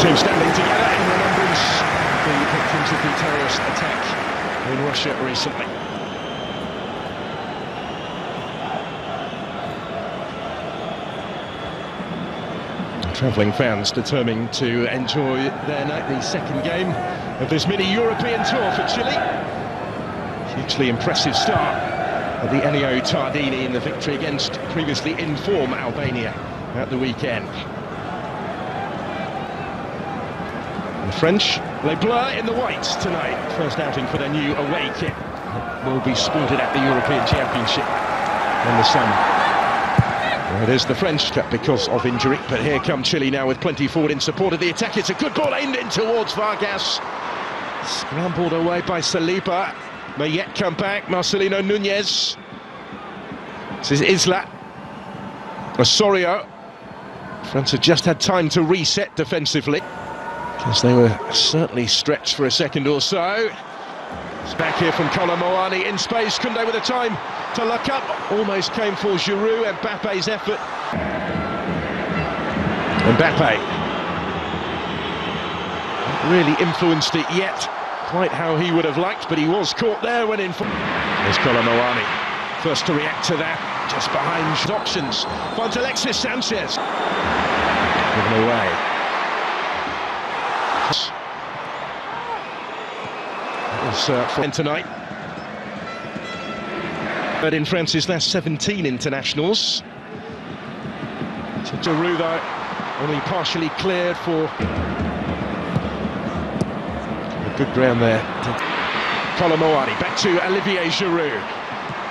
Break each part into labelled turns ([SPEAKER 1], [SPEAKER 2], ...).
[SPEAKER 1] teams standing together in remembrance of the victims of the terrorist attack in Russia recently. Travelling fans determined to enjoy their night, the second game of this mini-European tour for Chile. Hugely impressive start of the Ennio Tardini in the victory against previously in form Albania at the weekend. The French, les Bleus in the whites tonight. First outing for their new away kit. Will be sported at the European Championship in the summer. Well, it is the French cut because of injury, but here come Chile now with plenty forward in support of the attack. It's a good ball aimed in towards Vargas. Scrambled away by Saliba. May yet come back, Marcelino Núñez. This is Isla. Osorio. France have just had time to reset defensively, because they were certainly stretched for a second or so. It's back here from Kolo Muani in space. Koundé with the time to look up. Almost came for Giroud. Mbappe's effort. Mbappe. Not really influenced it yet, quite how he would have liked, but he was caught there when in front. There's Kolo Muani. First to react to that, just behind options. Finds Alexis Sanchez. Given away. For tonight. But in France's last 17 internationals. So Giroud though, only partially cleared for good ground there. Kolo Muani back to Olivier Giroud.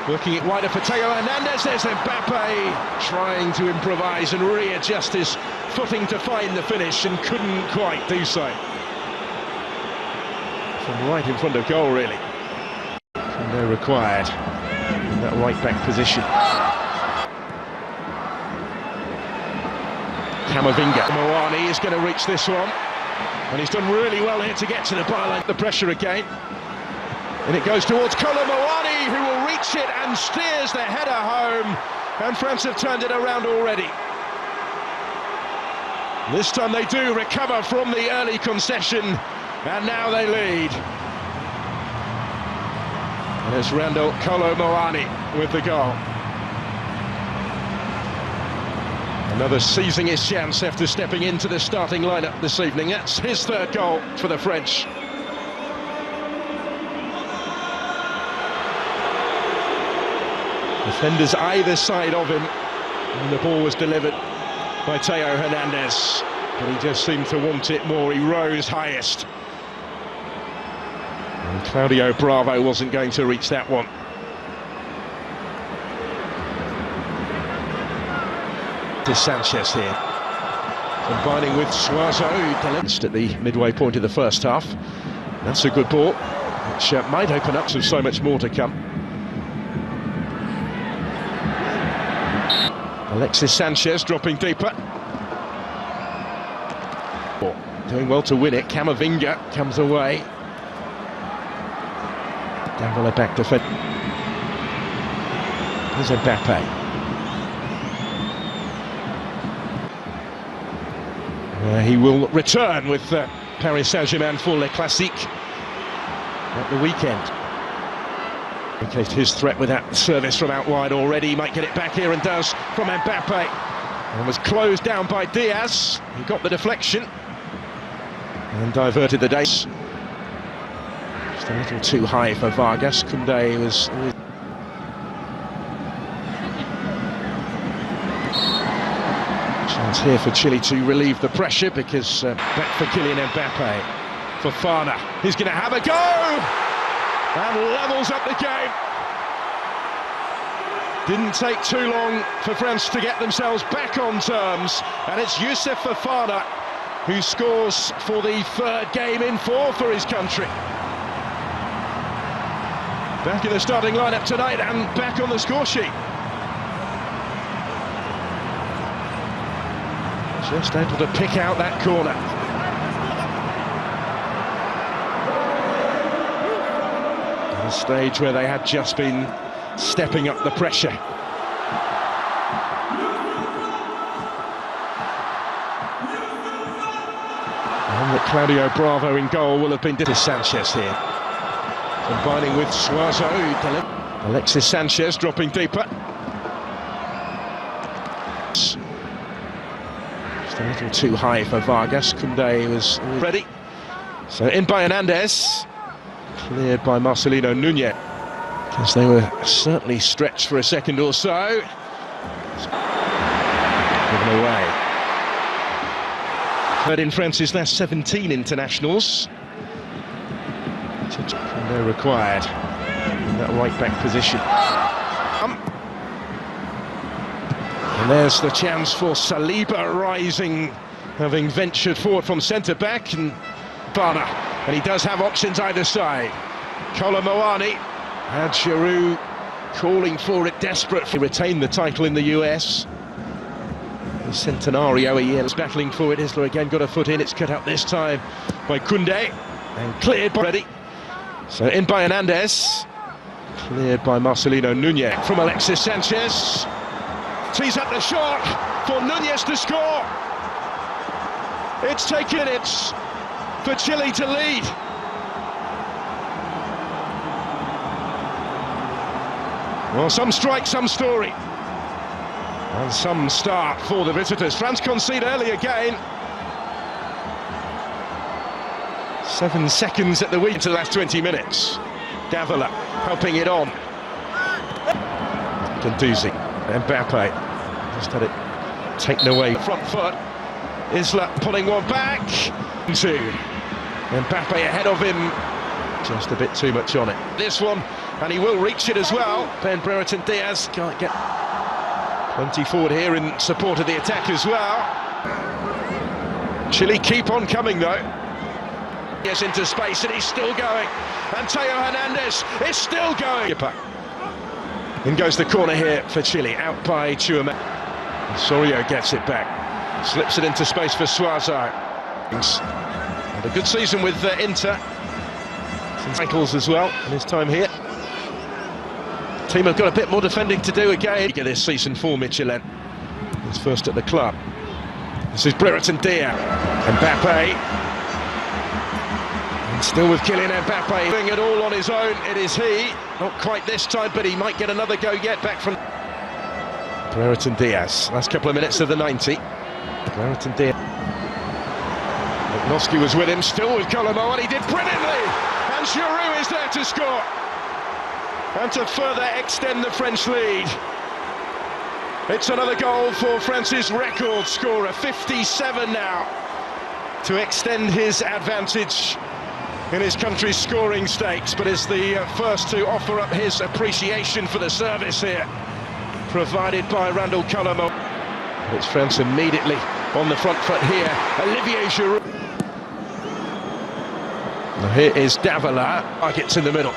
[SPEAKER 1] Working it wider for Theo Hernandez. There's Mbappe trying to improvise and readjust his footing to find the finish and couldn't quite do so. From right in front of goal, really. And they're required in that right-back position. Camavinga. Muani is going to reach this one. And he's done really well here to get to the byline. The pressure again. And it goes towards Kolo Muani, who will reach it and steers the header home. And France have turned it around already. This time they do recover from the early concession. And now they lead. And it's Randall Kolo Muani with the goal. Another seizing his chance after stepping into the starting lineup this evening. That's his third goal for the French. Defenders either side of him. And the ball was delivered by Theo Hernandez. But he just seemed to want it more. He rose highest. And Claudio Bravo wasn't going to reach that one. To Sanchez here, combining with Suazo, who at the midway point of the first half. That's a good ball, which might open up to so much more to come. Alexis Sanchez dropping deeper. Doing well to win it. Camavinga comes away. Down the back defense. Here's Mbappe. He will return with Paris Saint-Germain for Le Classique at the weekend. Indicated his threat with that service from out wide already. He might get it back here and does from Mbappe. And was closed down by Diaz. He got the deflection and diverted the days. Just a little too high for Vargas. Koundé was always... Chance here for Chile to relieve the pressure, because back for Kylian Mbappe. Fofana, he's going to have a go! And levels up the game. Didn't take too long for France to get themselves back on terms. And it's Youssouf Fofana who scores for the third game in four for his country. Back in the starting lineup tonight and back on the score sheet. Just able to pick out that corner. At a stage where they had just been stepping up the pressure. Claudio Bravo in goal will have been Sanchez here. Combining with Suazo. Alexis Sanchez dropping deeper. Just a little too high for Vargas. Koundé was ready. So in by Hernandez. Cleared by Marcelino Núñez. Because they were certainly stretched for a second or so. Given away. Third in France's last 17 internationals. Koundé required in that right back position. And there's the chance for Saliba rising, having ventured forward from centre back, and Bana. And he does have options either side. Kolomoani had Giroud calling for it, desperate to retain the title in the US. The Centenario a year battling for it. Isla again got a foot in. It's cut out this time by Koundé and cleared by ready. So in by Hernandez, cleared by Marcelino Núñez from Alexis Sanchez. Tees up the shot for Núñez to score. It's taken it for Chile to lead. Well, some strike, some story. And some start for the visitors. France concede early again. 7 seconds at the week to the last 20 minutes. Davila helping it on. Gendouzi, Mbappe just had it taken away. Front foot. Isla pulling one back. Two. Mbappe ahead of him. Just a bit too much on it. This one, and he will reach it as well. Ben Brereton Diaz can't get plenty forward here in support of the attack as well. Chile keep on coming though. Yes, into space, and he's still going. And Theo Hernandez is still going. In goes the corner here for Chile, out by Chouameni. Osorio gets it back, slips it into space for Suazo. And a good season with Inter. Some titles as well in his time here. The team have got a bit more defending to do again this season for Michelin. He's first at the club. This is Brereton Diaz. Mbappe. And still with Kylian Mbappe doing it all on his own. It is he. Not quite this time, but he might get another go yet back from Brereton Diaz. Last couple of minutes of the 90. Brereton Diaz. Noski was with him, still with Kolomoani, and he did brilliantly! And Giroud is there to score! And to further extend the French lead. It's another goal for France's record scorer, 57 now, to extend his advantage in his country's scoring stakes, but is the first to offer up his appreciation for the service here, provided by Randall Kolomoani. It's France immediately on the front foot here. Olivier Giroud. Now here is Davila. Gets in the middle.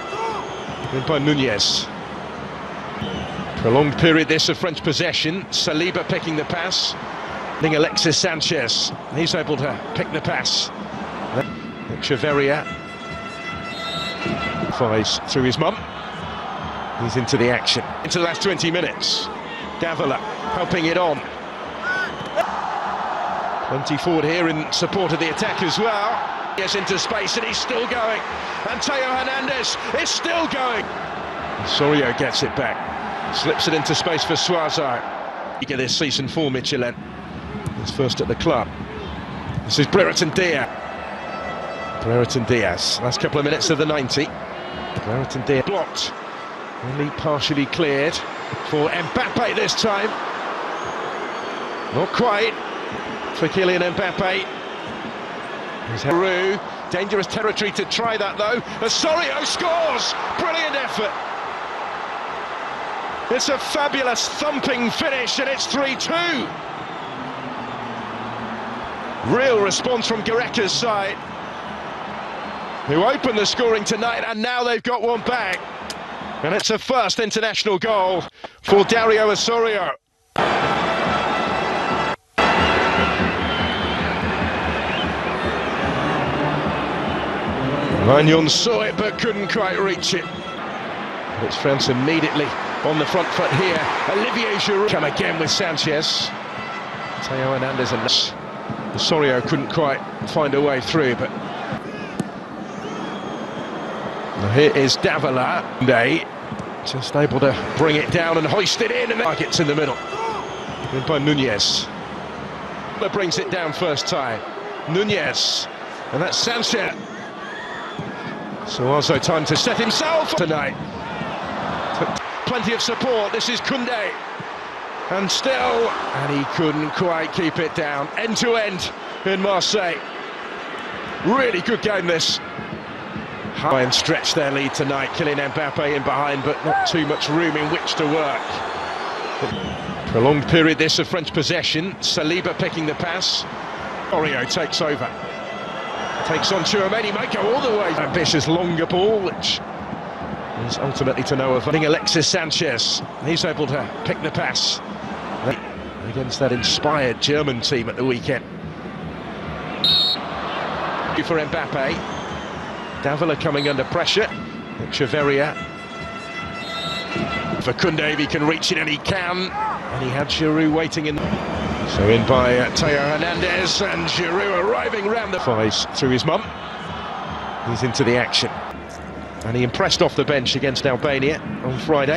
[SPEAKER 1] In by Núñez. Prolonged period this of French possession. Saliba picking the pass. Alexis Sanchez. He's able to pick the pass. Echeverria flies through his mum. He's into the action. Into the last 20 minutes. Davila helping it on. Plenty forward here in support of the attack as well. Yes, into space, and he's still going. And Theo Hernandez is still going. Osorio gets it back. Slips it into space for Suazo. Eager this season for Michelin. He's first at the club. This is Brereton Diaz. Brereton Diaz. Last couple of minutes of the 90. Brereton Diaz blocked. Only partially cleared for Mbappe this time. Not quite for Kylian Mbappe. Giroud, dangerous territory to try that though. Osorio scores! Brilliant effort. It's a fabulous thumping finish, and it's 3-2. Real response from Gareca's side, who opened the scoring tonight, and now they've got one back. And it's a first international goal for Dario Osorio. Magnon saw it but couldn't quite reach it. But it's France immediately on the front foot here. Olivier Giroud come again with Sanchez. Theo Hernandez and Osorio couldn't quite find a way through, but now here is Davila. Just able to bring it down and hoist it in, and the target's in the middle. In by Nunez. That brings it down first time. Nunez, and that's Sanchez. So also time to set himself tonight. Plenty of support. This is Koundé, and still, and he couldn't quite keep it down. End to end in Marseille. Really good game this. High and stretch their lead tonight. Kylian Mbappe in behind, but not too much room in which to work. Prolonged period this of French possession. Saliba picking the pass. Osorio takes over. Takes on Tchouaméni, might go all the way. Ambitious longer ball, which is ultimately to no avail. Alexis Sanchez, he's able to pick the pass against that inspired German team at the weekend. For Mbappe. Davila coming under pressure. Echeverria. For Koundé, if he can reach it, and he can. And he had Giroud waiting in. So in by Theo Hernandez, and Giroud arriving round the fives through his mum. He's into the action. And he impressed off the bench against Albania on Friday.